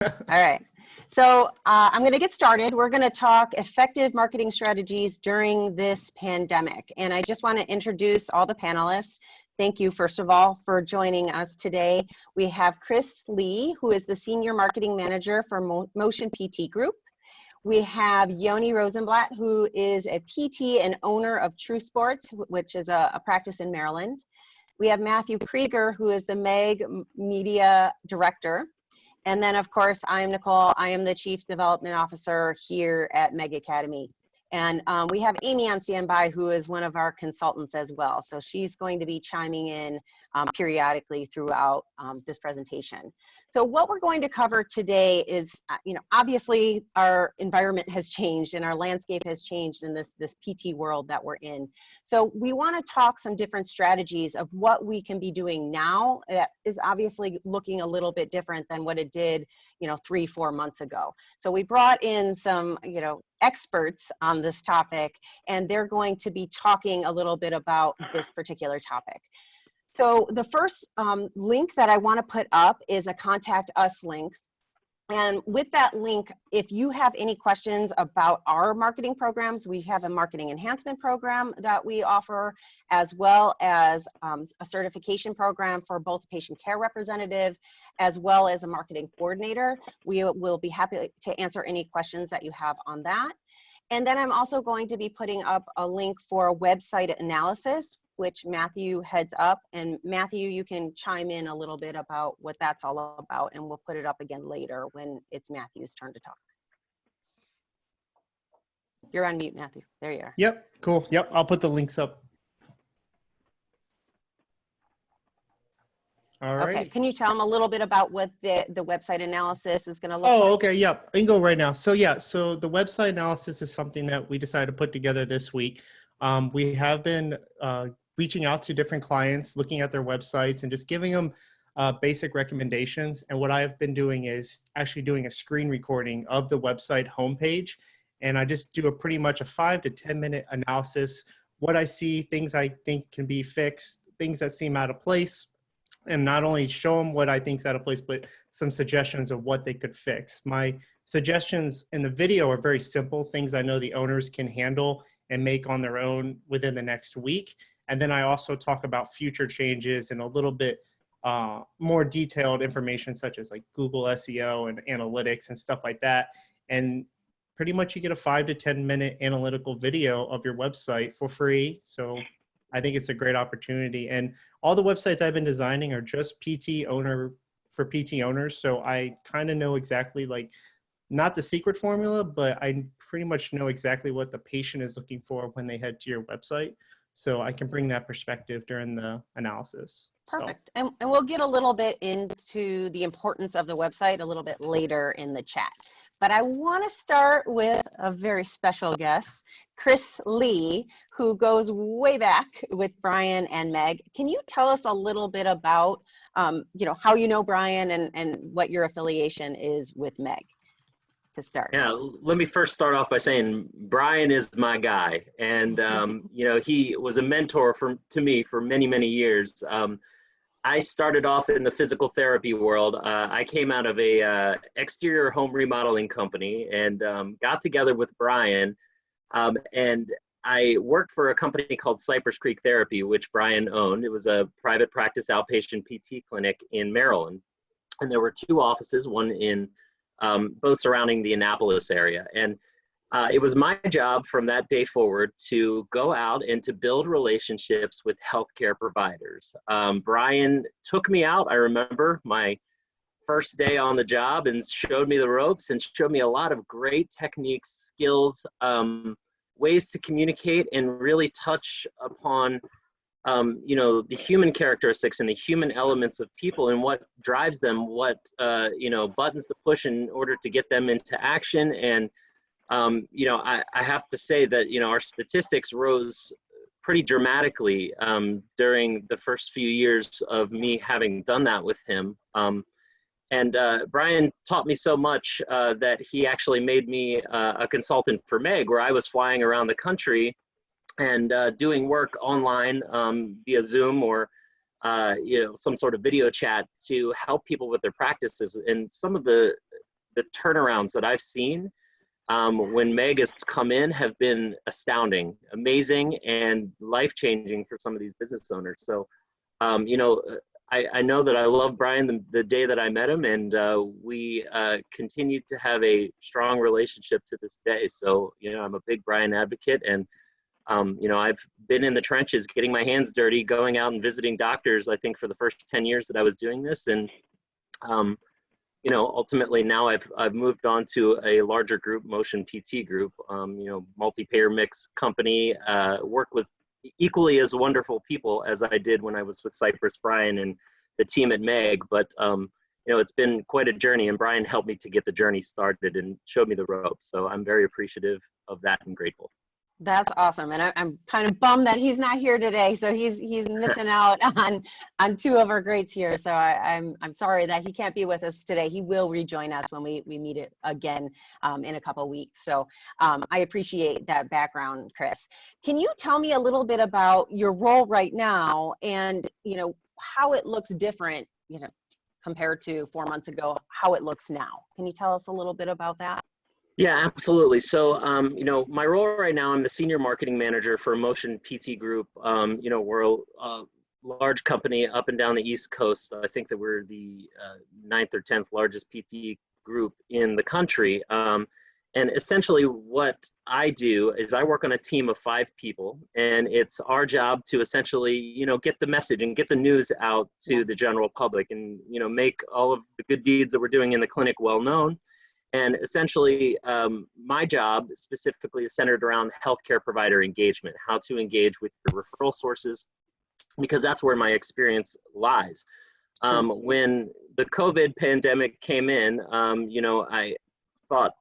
All right. So I'm going to get started. We're going to talk effective marketing strategies during this pandemic. And I just want to introduce all the panelists. Thank you, first of all, for joining us today. We have Chris Lee, who is the Senior Marketing Manager for Motion PT Group. We have Yoni Rosenblatt, who is a PT and owner of True Sports, which is a practice in Maryland. We have Matthew Krieger, who is the MEG Media Director. And then, of course, I am Nicole. I am the Chief Development Officer here at MEG Academy. And we have Amy on standby, who is one of our consultants as well. So she's going to be chiming in periodically throughout this presentation. So what we're going to cover today is, obviously our environment has changed and our landscape has changed in this PT world that we're in. So we want to talk some different strategies of what we can be doing now that is obviously looking a little bit different than what it did, 3-4 months ago. So we brought in some, experts on this topic, and they're going to be talking a little bit about this particular topic. So the first link that I want to put up is a contact us link. And with that link, if you have any questions about our marketing programs, we have a marketing enhancement program that we offer, as well as a certification program for both patient care representative, as well as a marketing coordinator. We will be happy to answer any questions that you have on that. And then I'm also going to be putting up a link for website analysis, which Matthew heads up. And Matthew, you can chime in a little bit about what that's all about, and we'll put it up again later when it's Matthew's turn to talk. You're on mute, Matthew. There you are. Yep, cool. Yep, I'll put the links up. All right. Okay, can you tell them a little bit about what the website analysis is going to look like? Oh, okay, yep. I can go right now. So yeah, so the website analysis is something that we decided to put together this week. We have been reaching out to different clients, looking at their websites and just giving them basic recommendations. And what I've been doing is actually doing a screen recording of the website homepage. And I just do pretty much a 5 to 10 minute analysis, what I see, things I think can be fixed, things that seem out of place, and not only show them what I think is out of place, but some suggestions of what they could fix. My suggestions in the video are very simple, things I know the owners can handle and make on their own within the next week. And then I also talk about future changes and a little bit more detailed information, such as like Google SEO and analytics and stuff like that. And pretty much you get a 5 to 10 minute analytical video of your website for free. So I think it's a great opportunity. And all the websites I've been designing are just PT owner for PT owners. So I kind of know exactly, like, not the secret formula, but I pretty much know exactly what the patient is looking for when they head to your website. So I can bring that perspective during the analysis. Perfect. So. And we'll get a little bit into the importance of the website a little bit later in the chat. But I want to start with a very special guest, Chris Lee, who goes way back with Brian and Meg. Can you tell us a little bit about, how you know Brian and what your affiliation is with Meg to start? Yeah, let me first start off by saying Brian is my guy. And, he was a mentor to me for many, many years. I started off in the physical therapy world. I came out of a exterior home remodeling company and got together with Brian. And I worked for a company called Cypress Creek Therapy, which Brian owned. It was a private practice outpatient PT clinic in Maryland. And there were 2 offices, one in both surrounding the Annapolis area. And it was my job from that day forward to go out and to build relationships with healthcare providers. Brian took me out, I remember, my first day on the job and showed me the ropes and showed me a lot of great techniques, skills, ways to communicate and really touch upon, the human characteristics and the human elements of people and what drives them, what, buttons to push in order to get them into action. And I have to say that, our statistics rose pretty dramatically during the first few years of me having done that with him. And Brian taught me so much that he actually made me a consultant for MEG, where I was flying around the country and doing work online via Zoom or some sort of video chat to help people with their practices. And some of the the turnarounds that I've seen when Meg has come in have been astounding, amazing, and life-changing for some of these business owners. So, you know, I know that I love Brian the day that I met him, and we continue to have a strong relationship to this day. So, you know, I'm a big Brian advocate, and you know, I've been in the trenches, getting my hands dirty, going out and visiting doctors, I think, for the first 10 years that I was doing this. And, you know, ultimately now I've moved on to a larger group, Motion PT Group, you know, multi-payer mix company, work with equally as wonderful people as I did when I was with Cypress Brian and the team at Meg. But, you know, it's been quite a journey, and Brian helped me to get the journey started and showed me the ropes. So I'm very appreciative of that and grateful. That's awesome, and I'm kind of bummed that he's not here today. So he's missing out on two of our greats here. So I'm sorry that he can't be with us today. He will rejoin us when we meet it again in a couple of weeks. So I appreciate that background, Chris. Can you tell me a little bit about your role right now, and you know how it looks different, you know, compared to 4 months ago, how it looks now? Can you tell us a little bit about that? Yeah, absolutely. So, you know, my role right now, I'm the senior marketing manager for Motion PT Group. You know, we're a large company up and down the East Coast. I think that we're the 9th or 10th largest PT group in the country. And essentially what I do is I work on a team of 5 people, and it's our job to essentially, you know, get the message and get the news out to the general public, and, you know, make all of the good deeds that we're doing in the clinic well known. And essentially, my job specifically is centered around healthcare provider engagement, how to engage with your referral sources, because that's where my experience lies. When the COVID pandemic came in, you know, I thought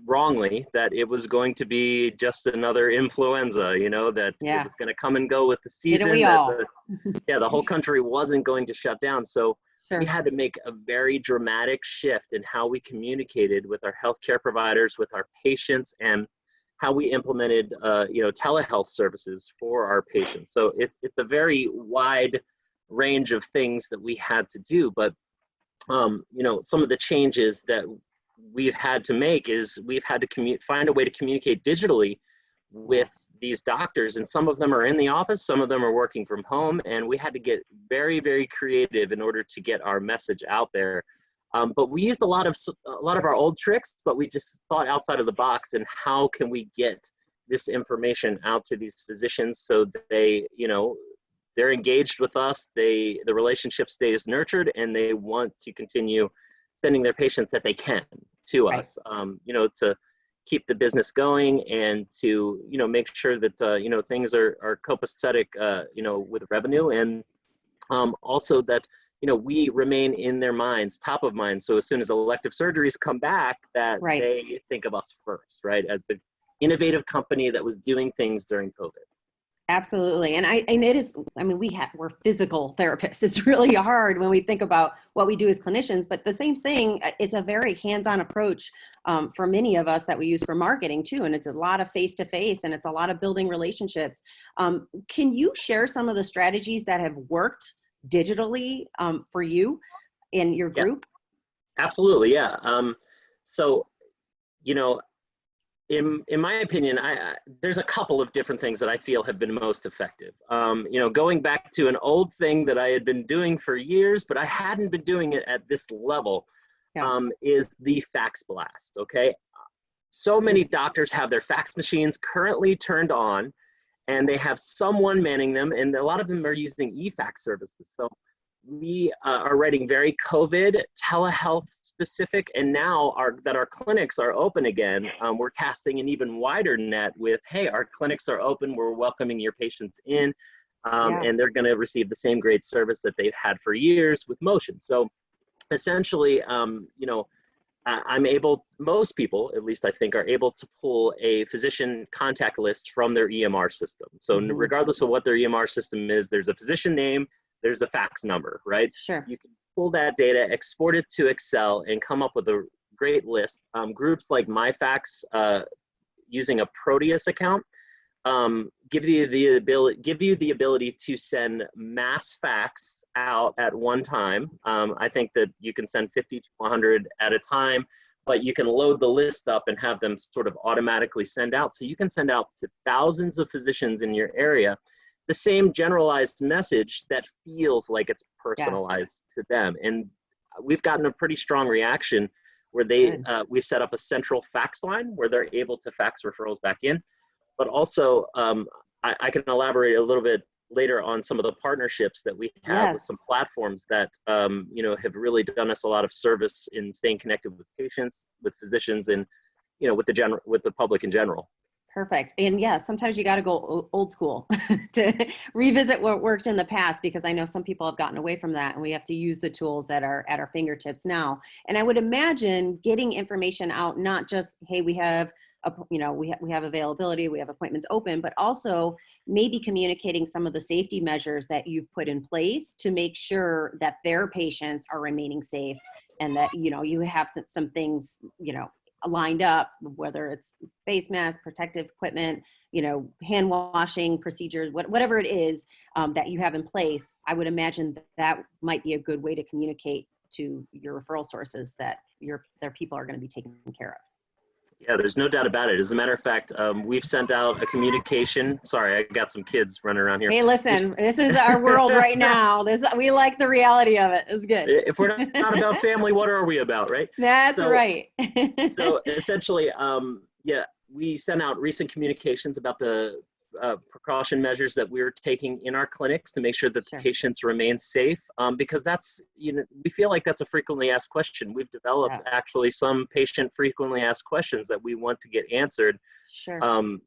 wrongly that it was going to be just another influenza, you know, that it was going to come and go with the season. Didn't we all? The whole country wasn't going to shut down. So Sure. we had to make a very dramatic shift in how we communicated with our healthcare providers, with our patients, and how we implemented, you know, telehealth services for our patients. So it's a very wide range of things that we had to do. But, you know, some of the changes that we've had to make is we've had to find a way to communicate digitally with these doctors, and some of them are in the office, some of them are working from home, and we had to get very, very creative in order to get our message out there. But we used a lot of our old tricks, but we just thought outside of the box, and how can we get this information out to these physicians so that they, you know, they're engaged with us, the relationship stays nurtured, and they want to continue sending their patients that they can to us, you know, to keep the business going, and to, you know, make sure that, you know, things are copacetic, you know, with revenue, and also that, you know, we remain in their minds, top of mind. So as soon as elective surgeries come back, that they think of us first, right? As the innovative company that was doing things during COVID. Absolutely. And it is, I mean, we're physical therapists. It's really hard when we think about what we do as clinicians, but the same thing, it's a very hands-on approach for many of us that we use for marketing too. And it's a lot of face-to-face, and it's a lot of building relationships. Can you share some of the strategies that have worked digitally for you in your group? Absolutely. Yeah. So, you know, in my opinion, there's a couple of different things that I feel have been most effective. You know, going back to an old thing that I had been doing for years, but I hadn't been doing it at this level, is the fax blast, okay? So many doctors have their fax machines currently turned on, and they have someone manning them, and a lot of them are using e-fax services. So we are writing very COVID, telehealth specific, and now that our clinics are open again, we're casting an even wider net with, hey, our clinics are open, we're welcoming your patients in, and they're gonna receive the same great service that they've had for years with Motion. So essentially, you know, most people, at least I think, are able to pull a physician contact list from their EMR system. So regardless of what their EMR system is, there's a physician name, there's a fax number, right? Sure. You can pull that data, export it to Excel, and come up with a great list. Groups like MyFax, using a Proteus account, give you the ability to send mass fax out at one time. I think that you can send 50 to 100 at a time, but you can load the list up and have them sort of automatically send out. So you can send out to thousands of physicians in your area the same generalized message that feels like it's personalized to them. And we've gotten a pretty strong reaction where we set up a central fax line where they're able to fax referrals back in. But also, I can elaborate a little bit later on some of the partnerships that we have with some platforms that have really done us a lot of service in staying connected with patients, with physicians, and with the public in general. Perfect. And yeah, sometimes you got to go old school to revisit what worked in the past, because I know some people have gotten away from that, and we have to use the tools that are at our fingertips now. And I would imagine getting information out, not just, hey, we have we have availability, we have appointments open, but also maybe communicating some of the safety measures that you've put in place to make sure that their patients are remaining safe, and that, you have some things, lined up, whether it's face masks, protective equipment, hand washing procedures, whatever it is that you have in place. I would imagine that might be a good way to communicate to your referral sources that their people are going to be taken care of. Yeah, there's no doubt about it. As a matter of fact, we've sent out a communication. Sorry, I got some kids running around here. Hey, listen, this is our world right now. We like the reality of it. It's good. If we're not about family, what are we about, right? That's right. So essentially, we sent out recent communications about the precaution measures that we're taking in our clinics to make sure that the patients remain safe, because that's, we feel like that's a frequently asked question. We've developed actually some patient frequently asked questions that we want to get answered, and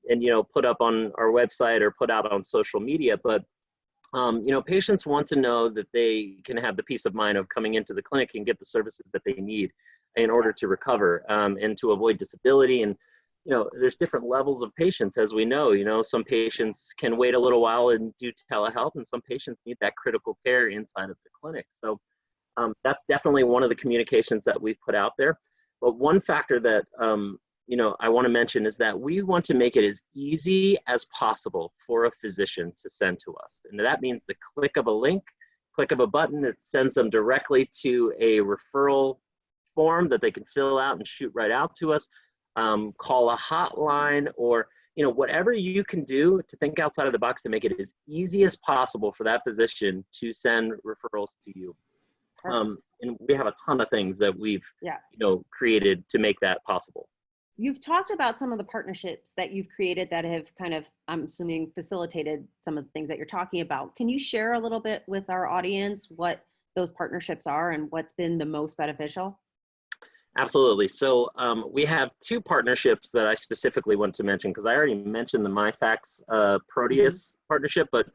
put up on our website or put out on social media. But patients want to know that they can have the peace of mind of coming into the clinic and get the services that they need in order to recover, and to avoid disability. And there's different levels of patients, as we know. Some patients can wait a little while and do telehealth, and some patients need that critical care inside of the clinic. So that's definitely one of the communications that we've put out there. But one factor that I want to mention is that we want to make it as easy as possible for a physician to send to us. And that means the click of a link, click of a button, it sends them directly to a referral form that they can fill out and shoot right out to us. Call a hotline, or whatever you can do to think outside of the box to make it as easy as possible for that physician to send referrals to you. And we have a ton of things that we've created to make that possible. You've talked about some of the partnerships that you've created that have kind of, I'm assuming, facilitated some of the things that you're talking about. Can you share a little bit with our audience what those partnerships are and what's been the most beneficial? Absolutely. So we have two partnerships that I specifically want to mention, because I already mentioned the MyFax Proteus partnership, but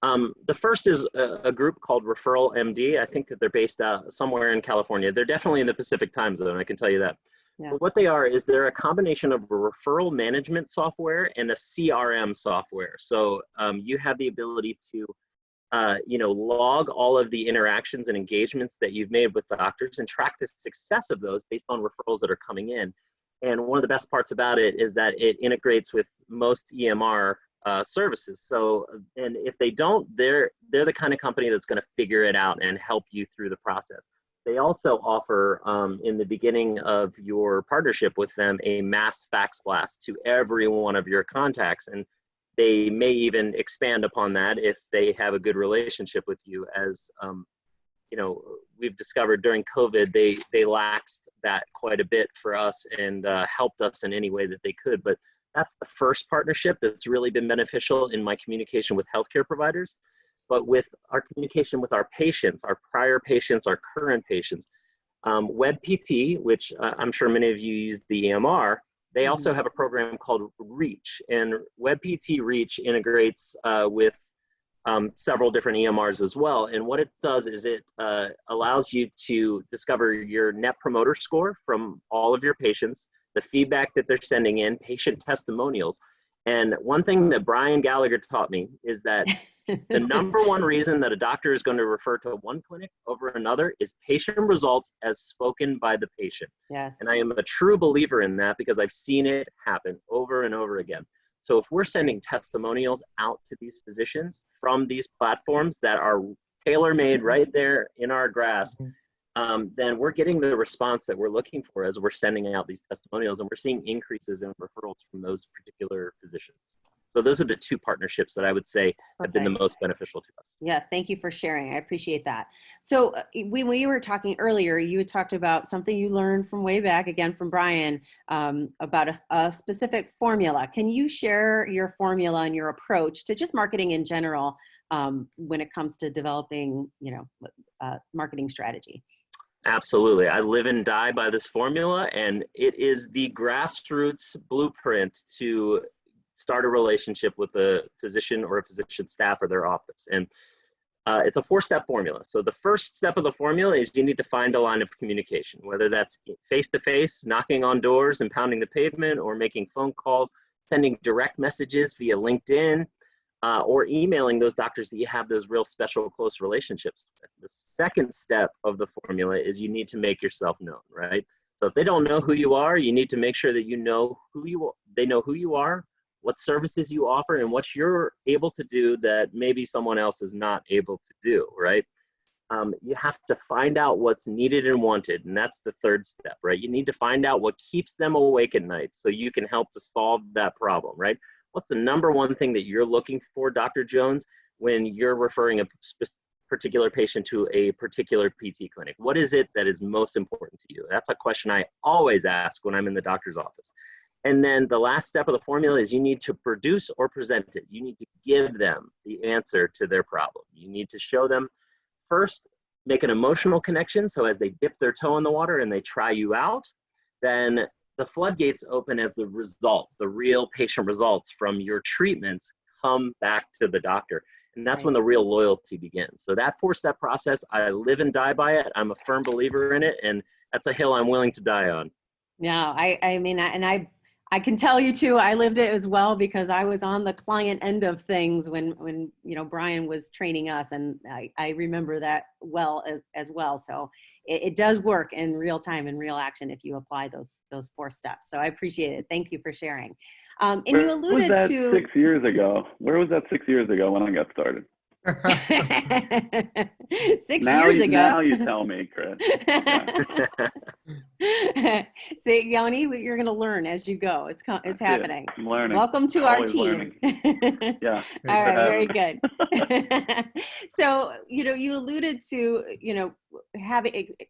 the first is a group called Referral Md. I think that they're based out somewhere in California. They're definitely in the Pacific time zone, I can tell you that. But what they are is they're a combination of a referral management software and a CRM software. So you have the ability to log all of the interactions and engagements that you've made with doctors and track the success of those based on referrals that are coming in. And one of the best parts about it is that it integrates with most EMR services. So, and if they don't, they're the kind of company that's going to figure it out and help you through the process. They also offer, in the beginning of your partnership with them, a mass fax blast to every one of your contacts. And they may even expand upon that if they have a good relationship with you. As we've discovered during COVID, they lacked that quite a bit for us and helped us in any way that they could. But that's the first partnership that's really been beneficial in my communication with healthcare providers. But with our communication with our patients, our prior patients, our current patients, WebPT, which I'm sure many of you use the EMR, they also have a program called Reach, and WebPT Reach integrates with several different EMRs as well. And what it does is it allows you to discover your Net Promoter Score from all of your patients, the feedback that they're sending in, patient testimonials. And one thing that Brian Gallagher taught me is that the number one reason that a doctor is going to refer to one clinic over another is patient results as spoken by the patient. Yes. And I am a true believer in that because I've seen it happen over and over again. So if we're sending testimonials out to these physicians from these platforms that are tailor-made right there in our grasp, then we're getting the response that we're looking for as we're sending out these testimonials, and we're seeing increases in referrals from those particular physicians. So those are the two partnerships that I would say have been the most beneficial to us. Yes, thank you for sharing. I appreciate that. So when we were talking earlier, you had talked about something you learned from way back, again from Brian, about a specific formula. Can you share your formula and your approach to just marketing in general when it comes to developing, marketing strategy? Absolutely. I live and die by this formula, and it is the grassroots blueprint to start a relationship with a physician or a physician staff or their office. And it's a 4-step formula. So the first step of the formula is you need to find a line of communication, whether that's face-to-face, knocking on doors and pounding the pavement, or making phone calls, sending direct messages via LinkedIn, or emailing those doctors that you have those real special close relationships with. The second step of the formula is you need to make yourself known, right? So if they don't know who you are, you need to make sure that they know who you are, what services you offer, and what you're able to do that maybe someone else is not able to do, right? You have to find out what's needed and wanted, and that's the third step, right? You need to find out what keeps them awake at night so you can help to solve that problem, right? What's the number one thing that you're looking for, Dr. Jones, when you're referring a particular patient to a particular PT clinic? What is it that is most important to you? That's a question I always ask when I'm in the doctor's office. And then the last step of the formula is you need to produce or present it. You need to give them the answer to their problem. You need to show them, first, make an emotional connection. So as they dip their toe in the water and they try you out, then the floodgates open as the results, the real patient results from your treatments come back to the doctor. And that's when the real loyalty begins. So that 4-step process, I live and die by it. I'm a firm believer in it, and that's a hill I'm willing to die on. Yeah, I mean, I can tell you too, I lived it as well because I was on the client end of things when Brian was training us, and I remember that well as well. So it does work in real time, in real action, if you apply those 4 steps. So I appreciate it. Thank you for sharing. And you alluded was that to 6 years ago. Where was that 6 years ago when I got started? 6 years ago. Now you tell me, Chris. Yeah. See, Yoni, you're going to learn as you go. It's happening. I'm learning. Welcome to our Always team. learning. Yeah. All right, very good. So, you alluded to,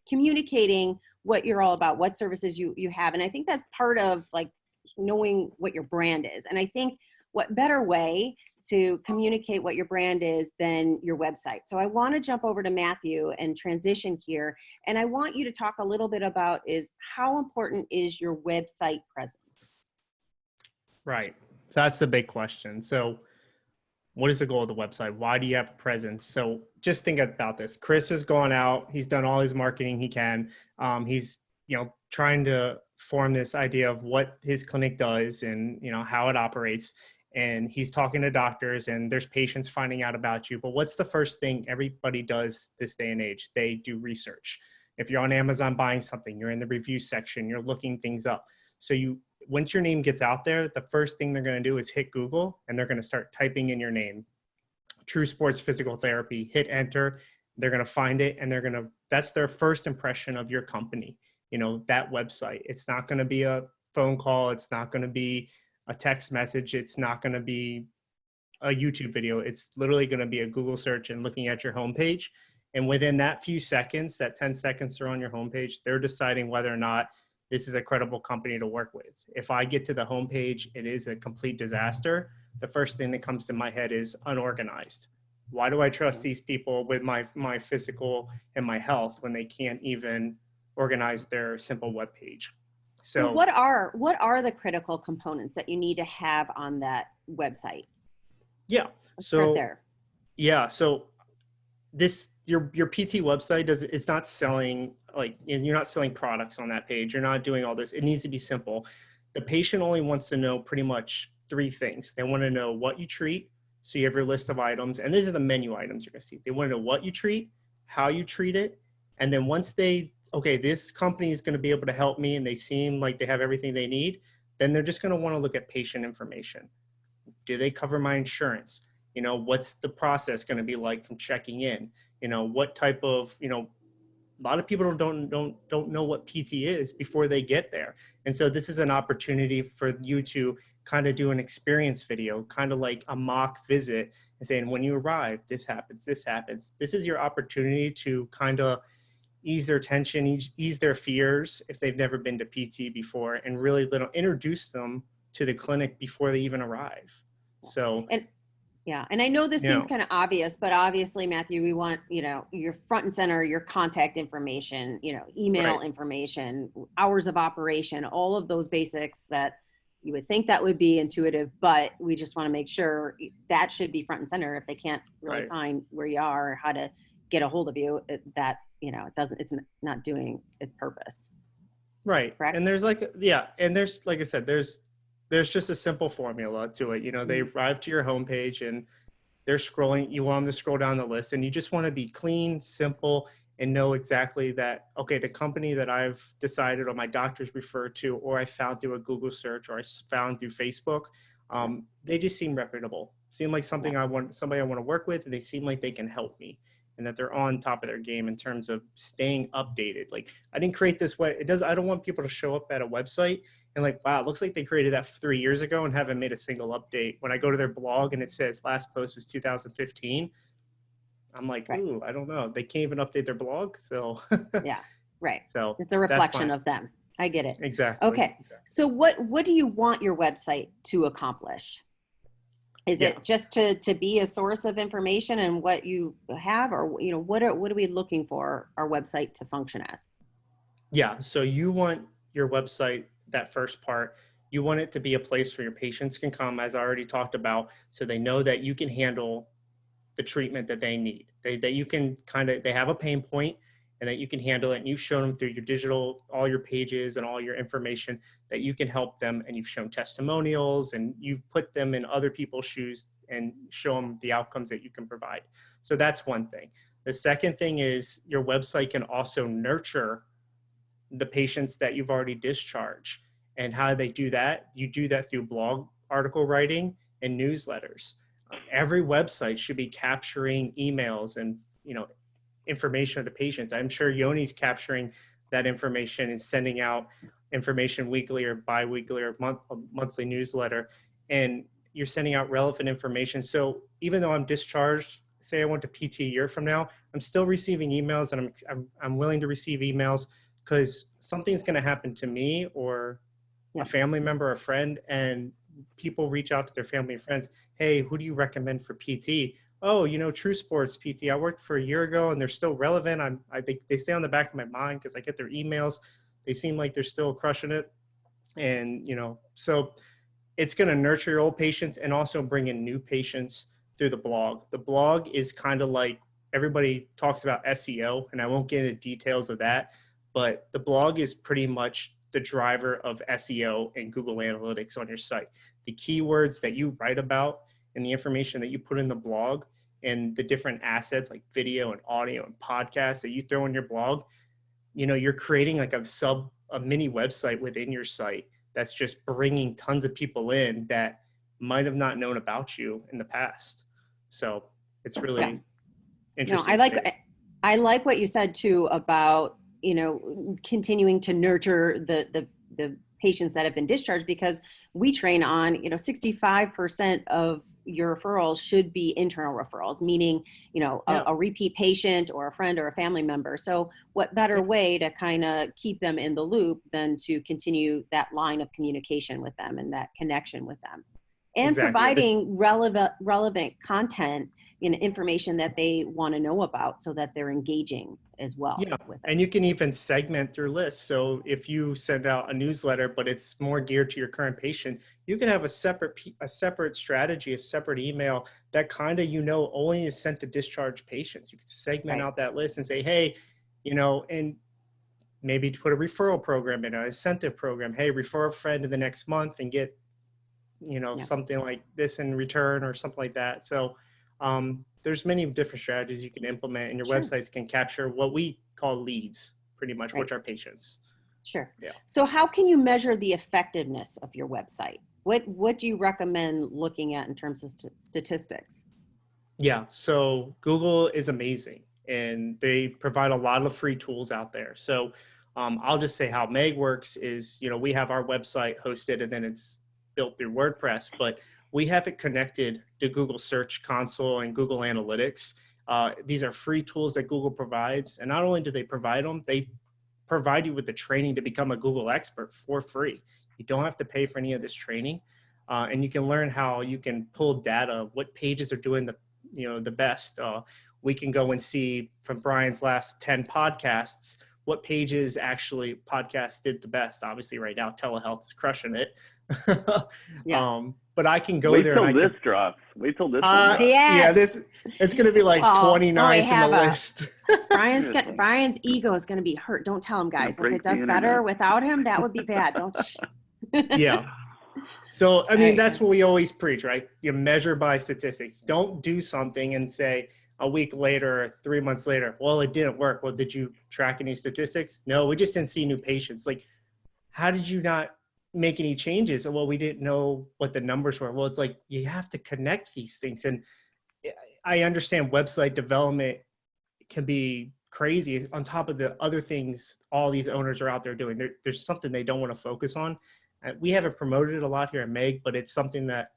communicating what you're all about, what services you have. And I think that's part of like knowing what your brand is. And I think what better way to communicate what your brand is than your website. So I want to jump over to Matthew and transition here. And I want you to talk a little bit about is how important is your website presence? Right. So that's the big question. So what is the goal of the website? Why do you have a presence? So just think about this. Chris has gone out. He's done all his marketing he can. He's, trying to form this idea of what his clinic does and, how it operates. And he's talking to doctors and there's patients finding out about you. But what's the first thing everybody does this day and age? They do research. If you're on Amazon buying something, you're in the review section, you're looking things up. So once your name gets out there, the first thing they're going to do is hit Google and they're going to start typing in your name. True Sports Physical Therapy, hit enter. They're going to find it and that's their first impression of your company. That website. It's not going to be a phone call. It's not going to be a text message. It's not going to be a YouTube video. It's literally going to be a Google search and looking at your homepage. And within that few seconds, that 10 seconds are on your homepage, they're deciding whether or not this is a credible company to work with. If I get to the homepage, it is a complete disaster. The first thing that comes to my head is unorganized. Why do I trust these people with my physical and my health when they can't even organize their simple web page? So what are the critical components that you need to have on that website? Yeah. Let's start there. Yeah. So your PT website it's not selling, you're not selling products on that page. You're not doing all this. It needs to be simple. The patient only wants to know pretty much 3 things. They want to know what you treat. So you have your list of items, and these are the menu items you're going to see. They want to know what you treat, how you treat it. And then once okay, this company is going to be able to help me and they seem like they have everything they need, then they're just going to want to look at patient information. Do they cover my insurance? You know, what's the process going to be like from checking in? You know, what type of, you know, a lot of people don't know what PT is before they get there. And so this is an opportunity for you to kind of do an experience video, kind of like a mock visit, and saying, when you arrive, this happens, this happens. This is your opportunity to kind of ease their tension, ease their fears if they've never been to PT before, and really introduce them to the clinic before they even arrive. So, And yeah, and I know this seems kind of obvious, but obviously, Matthew, we want, you know, your front and center, your contact information, you know, email information, hours of operation, all of those basics that you would think that would be intuitive, but we just want to make sure that should be front and center. If they can't really find where you are or how to get a hold of you, that, you know, it's not doing its purpose. Right. Correct? And there's like, and there's, like I said, there's just a simple formula to it. You know, they arrive to your homepage and they're scrolling, you want them to scroll down the list, and you just want to be clean, simple, and know exactly that, okay, the company that I've decided or my doctors referred to, or I found through a Google search, or I found through Facebook, they just seem reputable, seem like somebody I want to work with, and they seem like they can help me, and that they're on top of their game in terms of staying updated. Like, I didn't create this way. I don't want people to show up at a website and like, wow, it looks like they created that 3 years ago and haven't made a single update. When I go to their blog and it says last post was 2015, I'm like, ooh, I don't know. They can't even update their blog. So yeah, right. So it's a reflection of them. I get it. Exactly. Okay. Exactly. So what do you want your website to accomplish? Is it just to be a source of information and what you have, or, you know, what are we looking for our website to function as? Yeah. So you want your website, that first part, you want it to be a place where your patients can come, as I already talked about, so they know that you can handle the treatment that they need. That you can they have a pain point and that you can handle it. And you've shown them through your digital, all your pages and all your information that you can help them. And you've shown testimonials and you've put them in other people's shoes and show them the outcomes that you can provide. So that's one thing. The second thing is your website can also nurture the patients that you've already discharged. And how do they do that? You do that through blog article writing and newsletters. Every website should be capturing emails and, you know, information of the patients. I'm sure Yoni's capturing that information and sending out information weekly or bi-weekly or monthly newsletter. And you're sending out relevant information. So even though I'm discharged, say I went to PT a year from now, I'm still receiving emails, and I'm willing to receive emails because something's going to happen to me or a family member, a friend, and people reach out to their family and friends. Hey, who do you recommend for PT? Oh, you know, True Sports PT. I worked for a year ago and they're still relevant. I think they stay on the back of my mind because I get their emails. They seem like they're still crushing it. And, you know, so it's going to nurture your old patients and also bring in new patients through the blog. The blog is kind of like, everybody talks about SEO, and I won't get into details of that, but the blog is pretty much the driver of SEO and Google Analytics on your site. The keywords that you write about and the information that you put in the blog and the different assets like video and audio and podcasts that you throw in your blog, you know, you're creating like a mini website within your site that's just bringing tons of people in that might have not known about you in the past. So it's really interesting. No, I like what you said too about, you know, continuing to nurture the patients that have been discharged, because we train on, you know, 65% of your referrals should be internal referrals, meaning, you know, a repeat patient or a friend or a family member. So what better way to kind of keep them in the loop than to continue that line of communication with them and that connection with them, and providing relevant content and information that they want to know about so that they're engaging as well. Yeah, with it. And you can even segment through lists. So if you send out a newsletter, but it's more geared to your current patient, you can have a separate strategy, a separate email that kind of, you know, only is sent to discharged patients. You can segment out that list and say, hey, you know, and maybe put a referral program in, an incentive program. Hey, refer a friend in the next month and get, you know, something like this in return or something like that. So there's many different strategies you can implement, and your websites can capture what we call leads, pretty much, which are patients. Sure. Yeah. So how can you measure the effectiveness of your website? What do you recommend looking at in terms of statistics? Yeah, so Google is amazing and they provide a lot of free tools out there. So I'll just say how Meg works is, we have our website hosted and then it's built through WordPress, but we have it connected to Google Search Console and Google Analytics. These are free tools that Google provides. And not only do they provide them, they provide you with the training to become a Google expert for free. You don't have to pay for any of this training. And you can learn how you can pull data, what pages are doing the best. We can go and see from Brian's last 10 podcasts, what pages actually podcasts did the best. Obviously right now, telehealth is crushing it. Yeah. But I can go Wait there. till and this drops. Wait till this one drops. Yeah, it's going to be like 29th in the list. Brian's ego is going to be hurt. Don't tell him, guys. If it does better internet. without him, that would be bad. Don't. Yeah. So, I mean, Right. that's what we always preach, right? You measure by statistics. Don't do something and say a week later or 3 months later, well, it didn't work. Well, did you track any statistics? No, we just didn't see new patients. Like, how did you not make any changes? Well, we didn't know what the numbers were. Well, it's like, you have to connect these things. And I understand website development can be crazy on top of the other things all these owners are out there doing. There's something they don't want to focus on. We haven't promoted it a lot here at Meg, but it's something that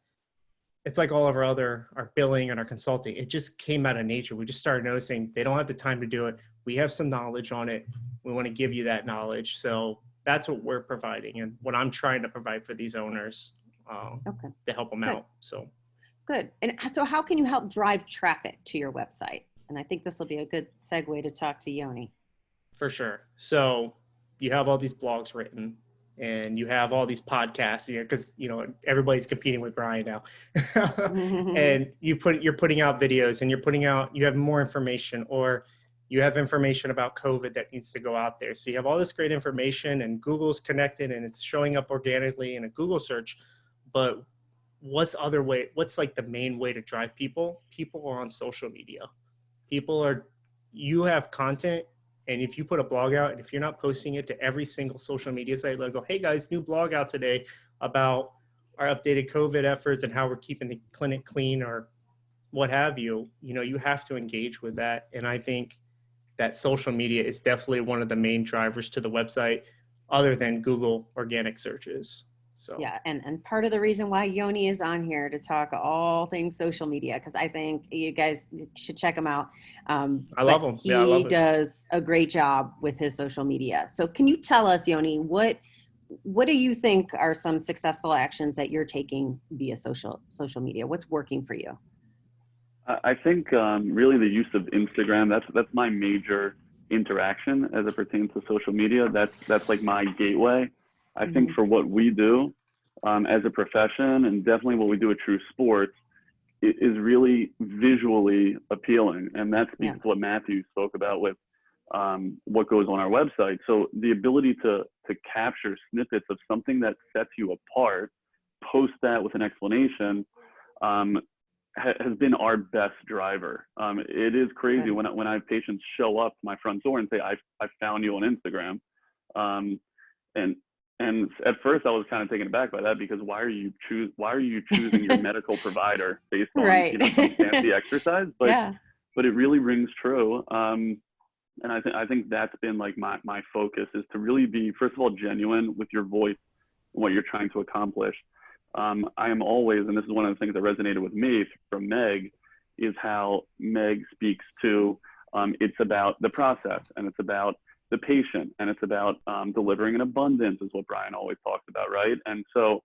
it's like all of our billing and our consulting. It just came out of nature. We just started noticing they don't have the time to do it. We have some knowledge on it. We want to give you that knowledge. So that's what we're providing and what I'm trying to provide for these owners to help them out. So Good. And so how can you help drive traffic to your website? And I think this will be a good segue to talk to Yoni. For sure. So you have all these blogs written and you have all these podcasts here because, everybody's competing with Brian now. And you're putting out videos and you have more information, or you have information about COVID that needs to go out there. So you have all this great information and Google's connected and it's showing up organically in a Google search. But what's like the main way to drive people? People are on social media. You have content. And if you put a blog out and if you're not posting it to every single social media site, like, go, hey guys, new blog out today about our updated COVID efforts and how we're keeping the clinic clean or what have you, you have to engage with that. And I think that social media is definitely one of the main drivers to the website other than Google organic searches. So yeah, and part of the reason why Yoni is on here to talk all things social media, because I think you guys should check him out. I love him. He does a great job with his social media. So can you tell us, Yoni, what do you think are some successful actions that you're taking via social media? What's working for you? I think really the use of Instagram, that's my major interaction as it pertains to social media. That's like my gateway. I think for what we do as a profession, and definitely what we do at True Sports, it is really visually appealing. And that speaks to what Matthew spoke about with what goes on our website. So the ability to capture snippets of something that sets you apart, post that with an explanation, has been our best driver. It is crazy when I have patients show up to my front door and say, I found you on Instagram. And at first I was kind of taken aback by that, because why are you choosing your medical provider based on some fancy exercise? But it really rings true. And I think that's been like my focus, is to really be, first of all, genuine with your voice and what you're trying to accomplish. I am always, and this is one of the things that resonated with me from Meg, is how Meg speaks to, it's about the process and it's about the patient and it's about delivering an abundance, is what Brian always talks about, right? And so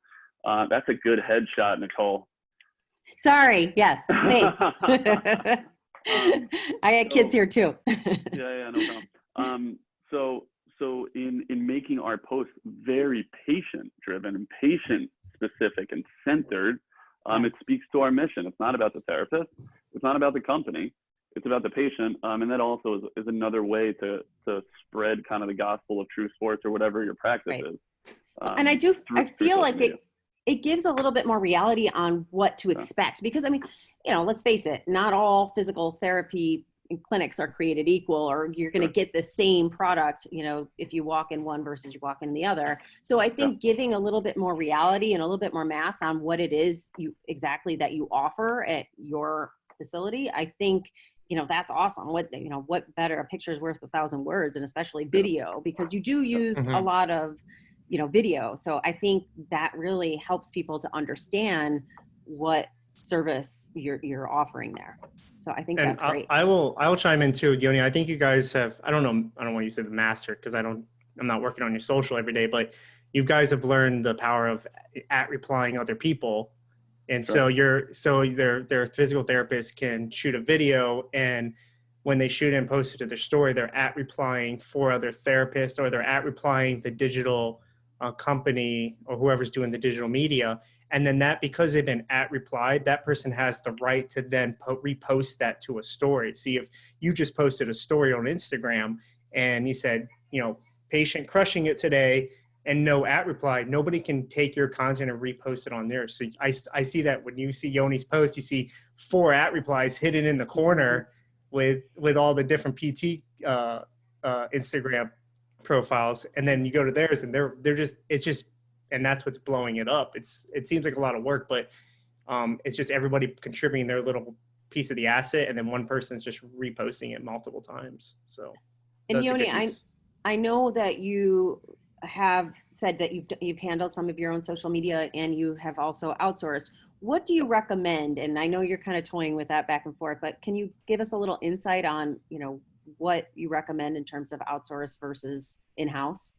that's a good headshot, Nicole. Sorry, yes, thanks. I had kids here too. Yeah, no problem. So in making our posts very patient-driven and patient-specific and centered, it speaks to our mission. It's not about the therapist. It's not about the company. It's about the patient. And that also is another way to spread kind of the gospel of True Sports or whatever your practice is. And I feel like it gives a little bit more reality on what to expect, because I mean, let's face it, not all physical therapy clinics are created equal, or you're going to get the same product, you know, if you walk in one versus you walk in the other. So I think giving a little bit more reality and a little bit more mass on what it is exactly that you offer at your facility, I think, you know, that's awesome. What better, a picture is worth 1,000 words, and especially video, because you do use a lot of, you know, video. So I think that really helps people to understand what service you're offering there. So I think that's great. I will chime in too, Yoni. I think you guys have, I don't want to use the master, because I'm not working on your social every day, but you guys have learned the power of replying other people. And so their physical therapist can shoot a video, and when they shoot it and post it to their story, they're replying 4 other therapists, or they're replying the digital company or whoever's doing the digital media. And then that, because they've been replied, that person has the right to then repost that to a story. See, if you just posted a story on Instagram and you said, you know, patient crushing it today, and no reply, nobody can take your content and repost it on there. So I see that when you see Yoni's post, you see 4 replies hidden in the corner with all the different PT Instagram profiles, and then you go to theirs, and and that's what's blowing it up. It seems like a lot of work, but it's just everybody contributing their little piece of the asset, and then one person's just reposting it multiple times. So, and Yoni, I know that you have said that you've handled some of your own social media, and you have also outsourced. What do you recommend? And I know you're kind of toying with that back and forth, but can you give us a little insight on, you know, what you recommend in terms of outsource versus in-house?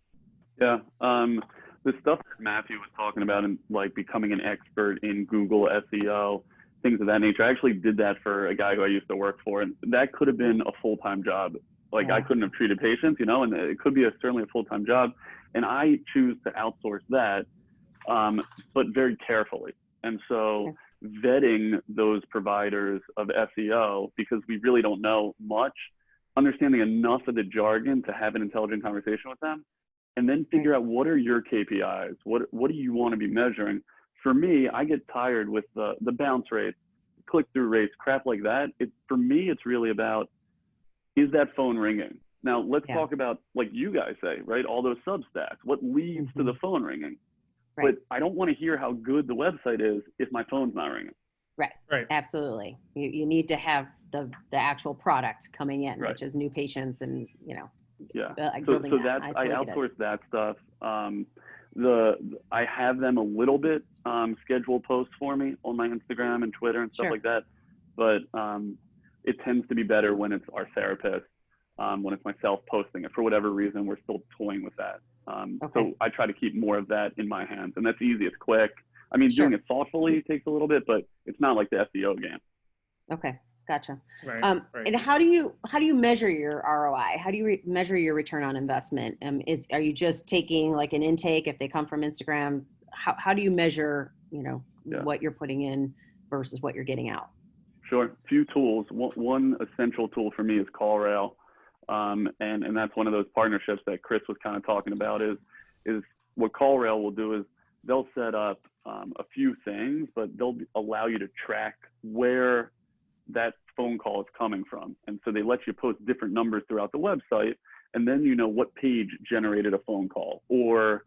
Yeah. The stuff that Matthew was talking about, and like becoming an expert in Google SEO, things of that nature. I actually did that for a guy who I used to work for, and that could have been a full-time job. Like I couldn't have treated patients, you know, and it could be certainly a full-time job. And I choose to outsource that, but very carefully. And so vetting those providers of SEO, because we really don't know much, understanding enough of the jargon to have an intelligent conversation with them, and then figure out what are your KPIs, what do you want to be measuring. For me, I get tired with the bounce rates, click-through rates, crap like that. For me, it's really about, is that phone ringing? Now let's talk about, like you guys say, right? All those Substacks, what leads to the phone ringing? Right. But I don't want to hear how good the website is if my phone's not ringing. Right. Absolutely. You need to have the actual product coming in, which is new patients, and, you know, so that's, I outsource that stuff. I have them a little bit schedule posts for me on my Instagram and Twitter and stuff like that, but it tends to be better when it's our therapist, when it's myself posting it. For whatever reason, we're still toying with that. So I try to keep more of that in my hands, and that's easy. It's quick. I mean, doing it thoughtfully takes a little bit, but it's not like the SEO game. Okay. Gotcha. Right. And how do you measure your ROI? How do you measure your return on investment? Are you just taking like an intake if they come from Instagram? How do you measure, you know, what you're putting in versus what you're getting out? Sure. Few tools. One essential tool for me is CallRail. And that's one of those partnerships that Chris was kind of talking about, is what CallRail will do is they'll set up a few things, but they'll allow you to track where that phone call is coming from. And so they let you post different numbers throughout the website, and then you know what page generated a phone call, or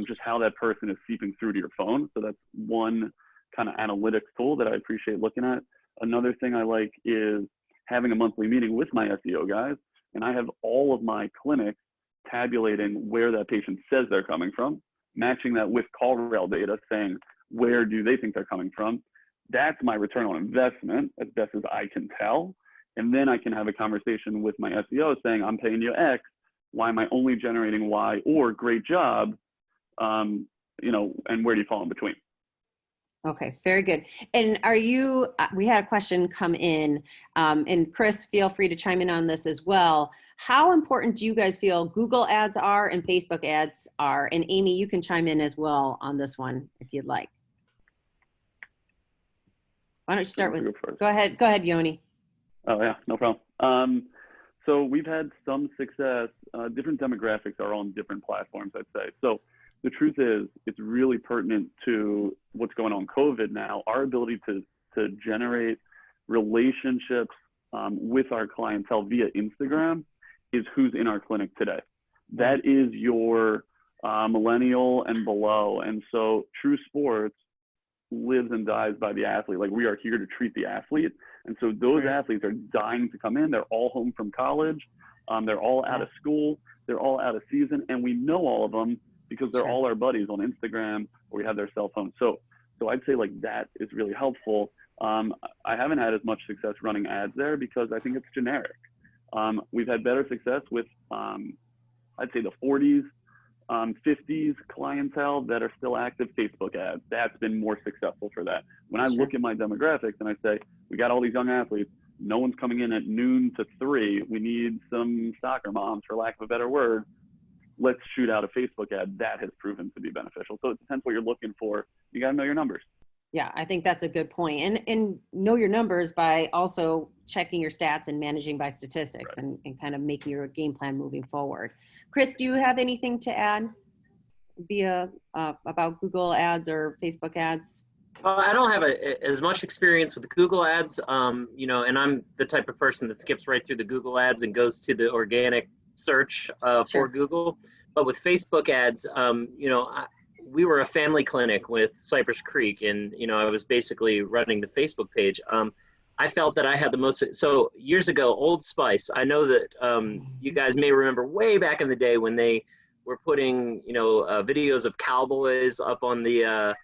just how that person is seeping through to your phone. So that's one kind of analytics tool that I appreciate looking at. Another thing I like is having a monthly meeting with my SEO guys, and I have all of my clinics tabulating where that patient says they're coming from, matching that with CallRail data, saying where do they think they're coming from. That's my return on investment, as best as I can tell. And then I can have a conversation with my SEO saying, I'm paying you X, why am I only generating Y, or great job, you know, and where do you fall in between? Okay, very good. And we had a question come in, and Chris, feel free to chime in on this as well. How important do you guys feel Google ads are and Facebook ads are? And Amy, you can chime in as well on this one if you'd like. Why don't you start with, go ahead, Yoni. Oh yeah, no problem. So we've had some success. Different demographics are on different platforms, I'd say. So the truth is, it's really pertinent to what's going on COVID now. Our ability to generate relationships with our clientele via Instagram is who's in our clinic today. That is your millennial and below. And so True Sports lives and dies by the athlete. Like, we are here to treat the athlete. And so those athletes are dying to come in. They're all home from college. They're all out of school. They're all out of season. And we know all of them because they're all our buddies on Instagram, or we have their cell phone. So I'd say like that is really helpful. I haven't had as much success running ads there because I think it's generic. We've had better success with, I'd say the 40s, 50s clientele that are still active Facebook ads. That's been more successful for that. When I look at my demographics and I say, we got all these young athletes, no one's coming in at noon to 3. We need some soccer moms, for lack of a better word. Let's shoot out a Facebook ad. That has proven to be beneficial. So it depends what you're looking for. You got to know your numbers. Yeah, I think that's a good point. And know your numbers by also checking your stats and managing by statistics, and kind of making your game plan moving forward. Chris, do you have anything to add about Google ads or Facebook ads? I don't have as much experience with Google ads, and I'm the type of person that skips right through the Google ads and goes to the organic search for Google. But with Facebook ads, we were a family clinic with Cypress Creek, and I was basically running the Facebook page. I felt that I had the most. So years ago, Old Spice. I know that you guys may remember way back in the day when they were putting videos of cowboys up on the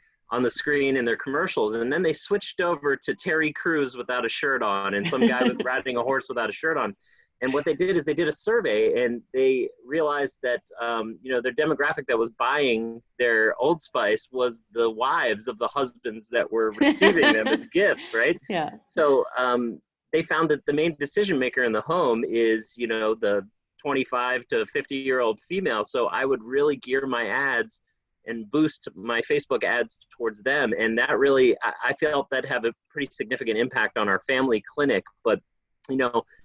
screen in their commercials, and then they switched over to Terry Crews without a shirt on, and some guy riding a horse without a shirt on. And what they did is they did a survey, and they realized that their demographic that was buying their Old Spice was the wives of the husbands that were receiving them as gifts, right? Yeah. So they found that the main decision maker in the home is the 25 to 50-year-old female. So I would really gear my ads and boost my Facebook ads towards them, and that really I felt that have a pretty significant impact on our family clinic. But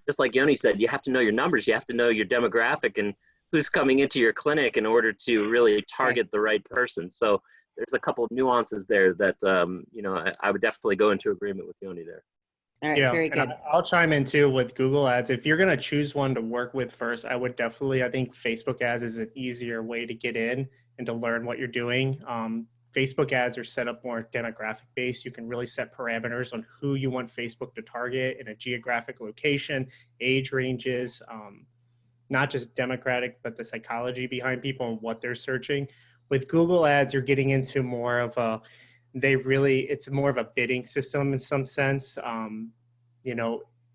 just like Yoni said, you have to know your numbers. You have to know your demographic and who's coming into your clinic in order to really target the right person. So there's a couple of nuances there that, I would definitely go into agreement with Yoni there. All right, very good. I'll chime in too with Google ads. If you're going to choose one to work with first, I would definitely, I think Facebook ads is an easier way to get in and to learn what you're doing. Facebook ads are set up more demographic based. You can really set parameters on who you want Facebook to target in a geographic location, age ranges, not just demographic, but the psychology behind people and what they're searching. With Google ads, you're getting into more of it's more of a bidding system in some sense.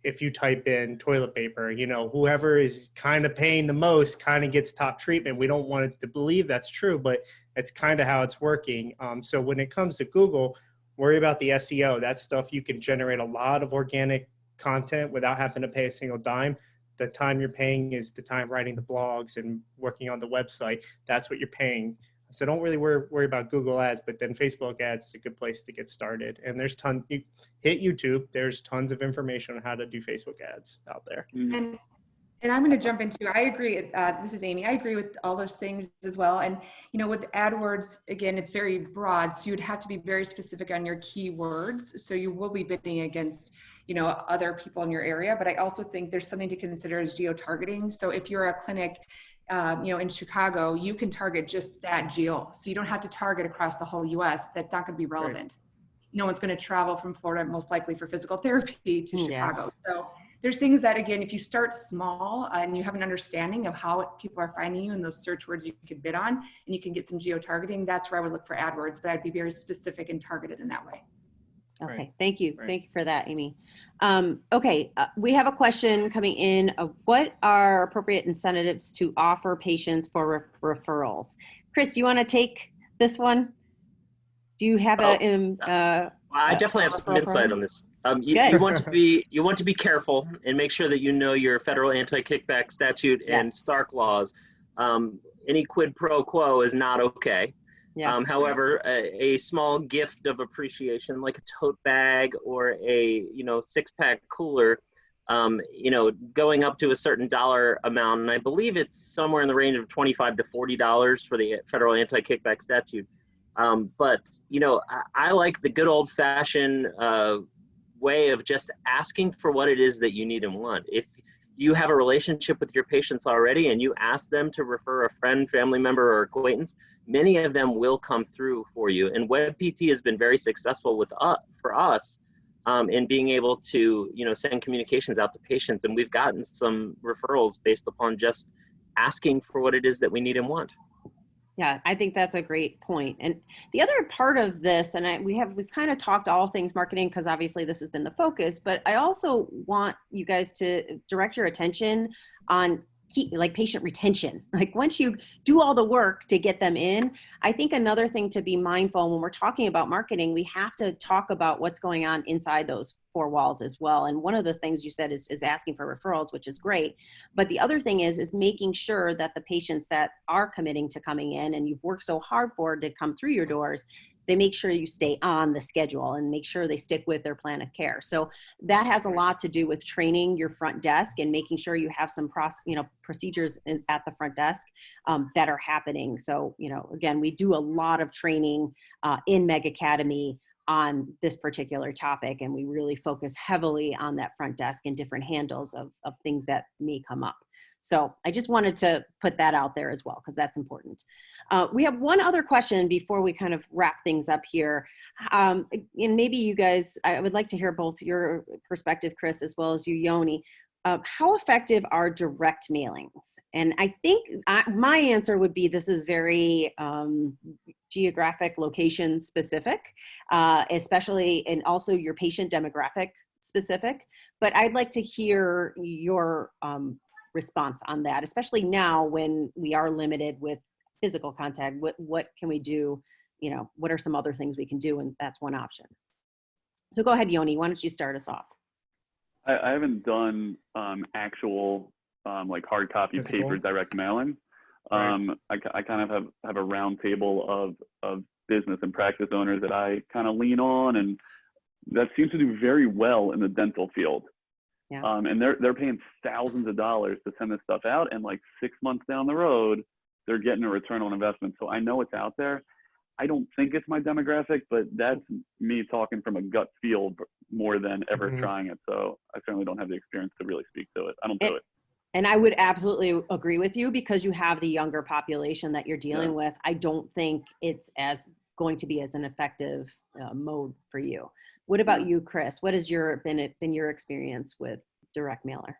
If you type in toilet paper, whoever is kind of paying the most kind of gets top treatment. We don't want it to believe that's true, but it's kind of how it's working. So when it comes to Google, worry about the SEO. That stuff you can generate a lot of organic content without having to pay a single dime. The time you're paying is the time writing the blogs and working on the website. That's what you're paying. So don't really worry about Google ads, but then Facebook ads is a good place to get started. And there's you hit YouTube. There's tons of information on how to do Facebook ads out there. And I'm going to jump into, I agree. This is Amy. I agree with all those things as well. And, with AdWords, again, it's very broad. So you'd have to be very specific on your keywords. So you will be bidding against, other people in your area. But I also think there's something to consider as geo-targeting. So if you're a clinic, in Chicago, you can target just that geo. So you don't have to target across the whole US. That's not going to be relevant. Right. No one's going to travel from Florida, most likely for physical therapy, to Chicago. So there's things that, again, if you start small and you have an understanding of how people are finding you and those search words you could bid on, and you can get some geo-targeting, that's where I would look for AdWords, but I'd be very specific and targeted in that way. Okay, Right. Thank you. Right. Thank you for that, Amy. We have a question coming in of what are appropriate incentives to offer patients for referrals? Chris, you want to take this one? Do you have I definitely have some insight on this. You want to be careful and make sure that you know your federal anti-kickback statute and Stark laws. Any quid pro quo is not okay. Yeah. However, a small gift of appreciation, like a tote bag or a 6-pack cooler, going up to a certain dollar amount, and I believe it's somewhere in the range of $25 to $40 for the federal anti-kickback statute. But I like the good old-fashioned way of just asking for what it is that you need and want. If you have a relationship with your patients already and you ask them to refer a friend, family member, or acquaintance, many of them will come through for you. And WebPT has been very successful for us in being able to, send communications out to patients. And we've gotten some referrals based upon just asking for what it is that we need and want. Yeah, I think that's a great point. And the other part of this, and we've kind of talked all things marketing because obviously this has been the focus, but I also want you guys to direct your attention on patient retention. Like once you do all the work to get them in, I think another thing to be mindful when we're talking about marketing, we have to talk about what's going on inside those four walls as well. And one of the things you said is asking for referrals, which is great. But the other thing is making sure that the patients that are committing to coming in and you've worked so hard for to come through your doors, they make sure you stay on the schedule and make sure they stick with their plan of care. So that has a lot to do with training your front desk and making sure you have some procedures at the front desk that are happening. So, again, we do a lot of training in Meg Academy on this particular topic, and we really focus heavily on that front desk and different handles of things that may come up. So I just wanted to put that out there as well, because that's important. We have one other question before we kind of wrap things up here. And maybe you guys, I would like to hear both your perspective, Chris, as well as you, Yoni. How effective are direct mailings? And I think my answer would be this is very geographic location specific, especially, and also your patient demographic specific. But I'd like to hear your response on that, especially now when we are limited with physical contact. What can we do? What are some other things we can do? And that's one option. So go ahead, Yoni, why don't you start us off? I haven't done actual like hard copy paper direct mailing. Right. I kind of have a round table of business and practice owners that I kind of lean on, and that seems to do very well in the dental field. Yeah. And they're paying thousands of dollars to send this stuff out, and like 6 months down the road, they're getting a return on investment. So I know it's out there. I don't think it's my demographic, but that's me talking from a gut feel more than ever trying it. So I certainly don't have the experience to really speak to it. I don't do it. And I would absolutely agree with you because you have the younger population that you're dealing with. I don't think it's going to be as an effective mode for you. What about you, Chris? What has been your experience with direct mailer?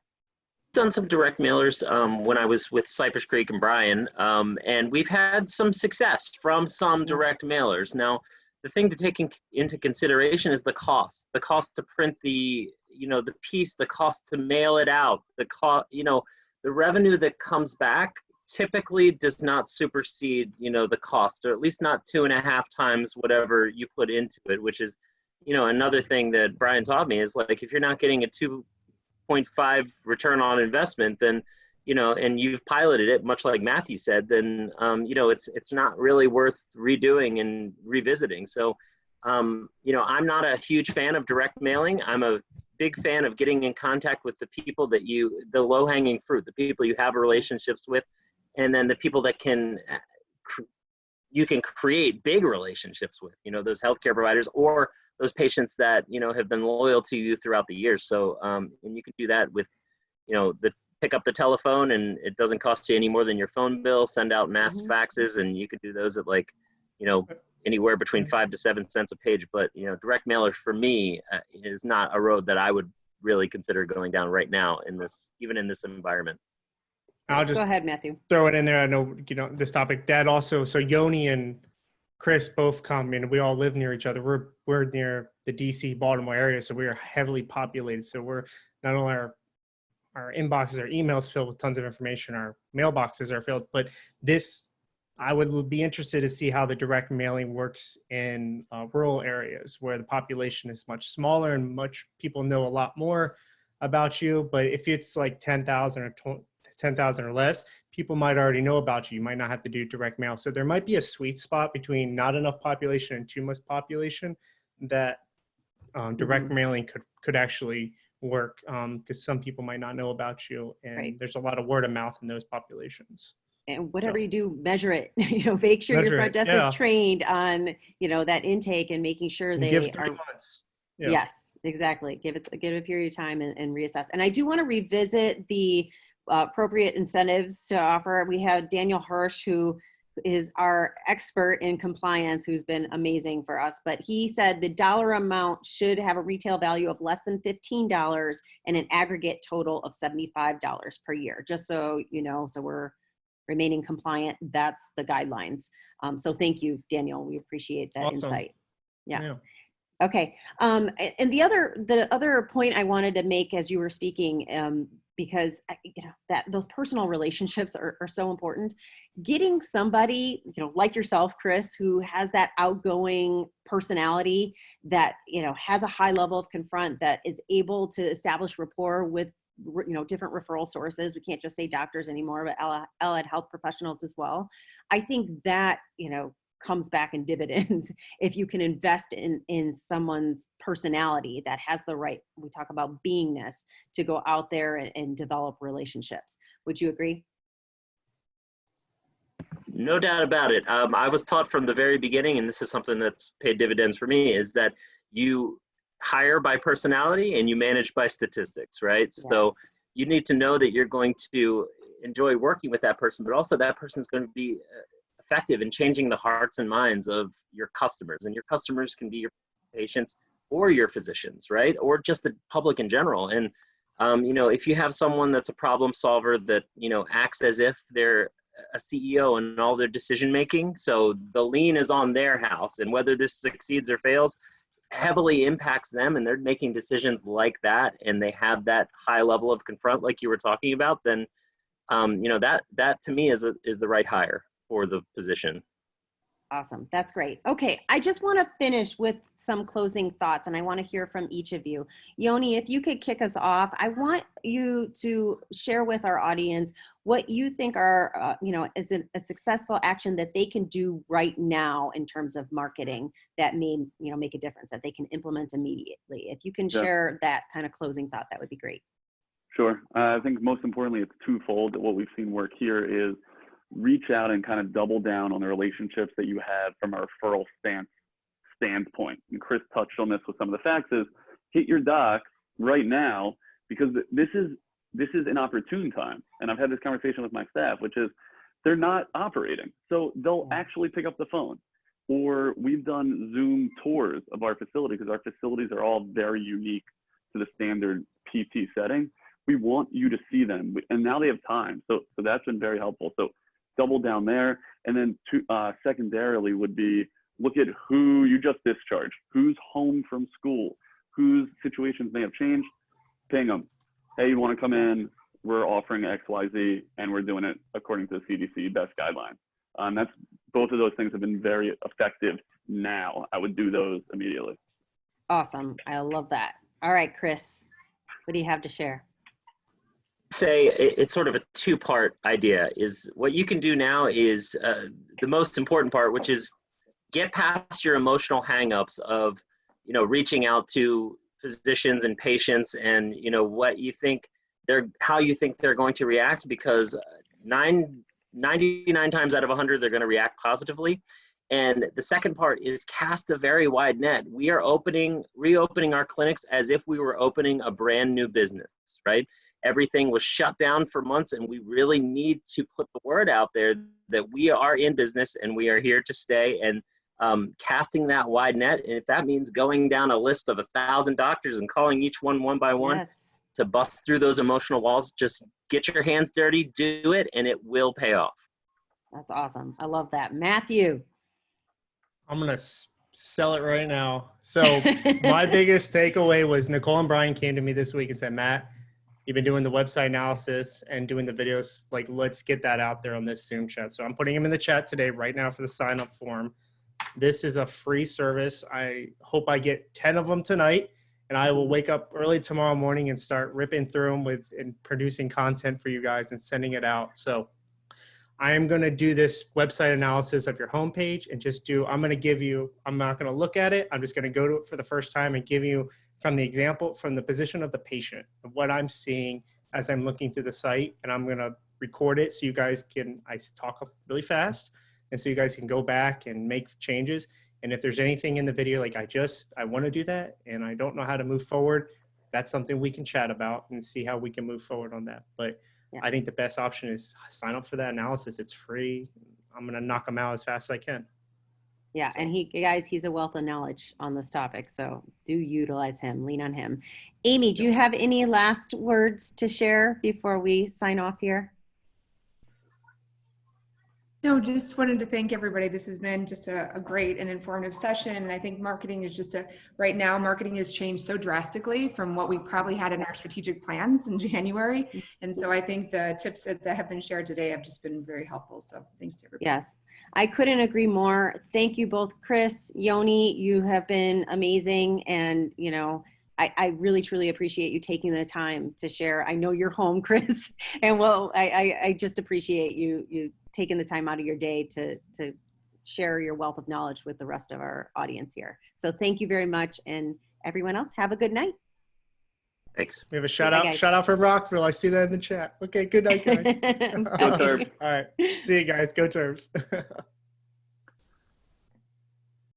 Done some direct mailers when I was with Cypress Creek and Brian, and we've had some success from some direct mailers. Now, the thing to take into consideration is the cost to print the piece, the cost to mail it out, the revenue that comes back typically does not supersede, the cost, or at least not 2.5 times whatever you put into it, which is, another thing that Brian taught me is like, if you're not getting a 2.5 return on investment, then, and you've piloted it, much like Matthew said, then, it's not really worth redoing and revisiting. So, I'm not a huge fan of direct mailing. I'm a big fan of getting in contact with the people that the low-hanging fruit, the people you have relationships with, and then the people that you can create big relationships with, those healthcare providers or those patients that, have been loyal to you throughout the years. So, and you can do that with, pick up the telephone, and it doesn't cost you any more than your phone bill, send out mass faxes, and you could do those at like, anywhere between 5 to 7 cents a page. But, direct mailers for me is not a road that I would really consider going down right now even in this environment. I'll just go ahead, Matthew. Throw it in there. I know, this topic that also, so Yoni and Chris both come in, we all live near each other. We're near the DC, Baltimore area. So we are heavily populated. So we're not only our inboxes, our emails filled with tons of information, our mailboxes are filled, but I would be interested to see how the direct mailing works in rural areas where the population is much smaller and people know a lot more about you. But if it's like 10,000 or 10,000 or less, people might already know about you. You might not have to do direct mail. So there might be a sweet spot between not enough population and too much population that direct mailing could actually work, because some people might not know about you, and there's a lot of word of mouth in those populations. And whatever you do, measure it. Make sure your front desk is trained on, that intake and making sure they give 3 months. Yes, Exactly. Give it a period of time and reassess. And I do want to revisit the appropriate incentives to offer. We have Daniel Hirsch, who is our expert in compliance, who's been amazing for us. But he said the dollar amount should have a retail value of less than $15 and an aggregate total of $75 per year. Just so you know, so we're remaining compliant. That's the guidelines. So thank you, Daniel. We appreciate that insight. Yeah. Okay. And the other point I wanted to make as you were speaking, because you know that those personal relationships are so important. Getting somebody, you know, like yourself, Chris, who has that outgoing personality that, you know, has a high level of confront, that is able to establish rapport with, you know, different referral sources. We can't just say doctors anymore, but allied health professionals as well. I think that, you know, comes back in dividends if you can invest in someone's personality that has the right, we talk about beingness, to go out there and develop relationships. Would you agree? No doubt about it. I was taught from the very beginning, and this is something that's paid dividends for me, is that you hire by personality and you manage by statistics, right? Yes. So you need to know that you're going to enjoy working with that person, but also that person is going to be effective in changing the hearts and minds of your customers. And your customers can be your patients or your physicians, right? Or just the public in general. And, you know, if you have someone that's a problem solver that, you know, acts as if they're a CEO in all their decision making, so the lien is on their house, and whether this succeeds or fails heavily impacts them, and they're making decisions like that, and they have that high level of confront like you were talking about, then, you know, that to me is the right hire for the position. Awesome. That's great. Okay. I just want to finish with some closing thoughts, and I want to hear from each of you. Yoni, if you could kick us off, I want you to share with our audience what you think are, you know, is a successful action that they can do right now in terms of marketing that may, you know, make a difference, that they can implement immediately. If you can share that kind of closing thought, that would be great. Sure. I think most importantly, it's twofold. What we've seen work here is reach out and kind of double down on the relationships that you have from a referral standpoint. And Chris touched on this with some of the facts, is hit your docs right now, because this is an opportune time. And I've had this conversation with my staff, which is they're not operating. So they'll actually pick up the phone. Or we've done Zoom tours of our facility, because our facilities are all very unique to the standard PT setting. We want you to see them. And now they have time. So that's been very helpful. So double down there. And then secondarily would be look at who you just discharged, who's home from school, whose situations may have changed. Ping them. Hey, you want to come in? We're offering XYZ, and we're doing it according to the CDC best guidelines. That's both of those things have been very effective now. I would do those immediately. Awesome. I love that. All right, Chris, what do you have to share? Say it's sort of a two-part idea. Is what you can do now is the most important part, which is get past your emotional hangups of, you know, reaching out to physicians and patients, and, you know, what you think how you think they're going to react, because 99 times out of 100 they're going to react positively. And the second part is cast a very wide net. We are reopening our clinics as if we were opening a brand new business, right? Everything was shut down for months, and we really need to put the word out there that we are in business and we are here to stay, and casting that wide net. And if that means going down a list of 1,000 doctors and calling each one by one to bust through those emotional walls, just get your hands dirty, do it, and it will pay off. That's awesome. I love that. Matthew. I'm going to sell it right now. So my biggest takeaway was Nicole and Brian came to me this week and said, Matt, you've been doing the website analysis and doing the videos. Like, let's get that out there on this Zoom chat. So I'm putting them in the chat today, right now, for the sign up form. This is a free service. I hope I get 10 of them tonight, and I will wake up early tomorrow morning and start ripping through them and producing content for you guys and sending it out. So I am going to do this website analysis of your homepage and I'm not going to look at it. I'm just going to go to it for the first time and give you from the position of the patient, of what I'm seeing as I'm looking through the site. And I'm going to record it so you guys I talk really fast, and so you guys can go back and make changes. And if there's anything in the video, like I want to do that and I don't know how to move forward, that's something we can chat about and see how we can move forward on that. But Yeah. I think the best option is sign up for that analysis. It's free. I'm going to knock them out as fast as I can. Yeah, So. and he's a wealth of knowledge on this topic, so do utilize him, lean on him. Amy, do you have any last words to share before we sign off here? No, just wanted to thank everybody. This has been just a great and informative session. And I think marketing is just right now, marketing has changed so drastically from what we probably had in our strategic plans in January. And so I think the tips that have been shared today have just been very helpful. So thanks to everybody. Yes, I couldn't agree more. Thank you both, Chris, Yoni, you have been amazing. And, you know, I really, truly appreciate you taking the time to share. I know you're home, Chris, and well, I just appreciate you taking the time out of your day to share your wealth of knowledge with the rest of our audience here. So thank you very much. And everyone else, have a good night. Thanks. We have a shout out from Rockville. I see that in the chat. Okay, good night, guys. Go Terps. All right. See you guys. Go Terps.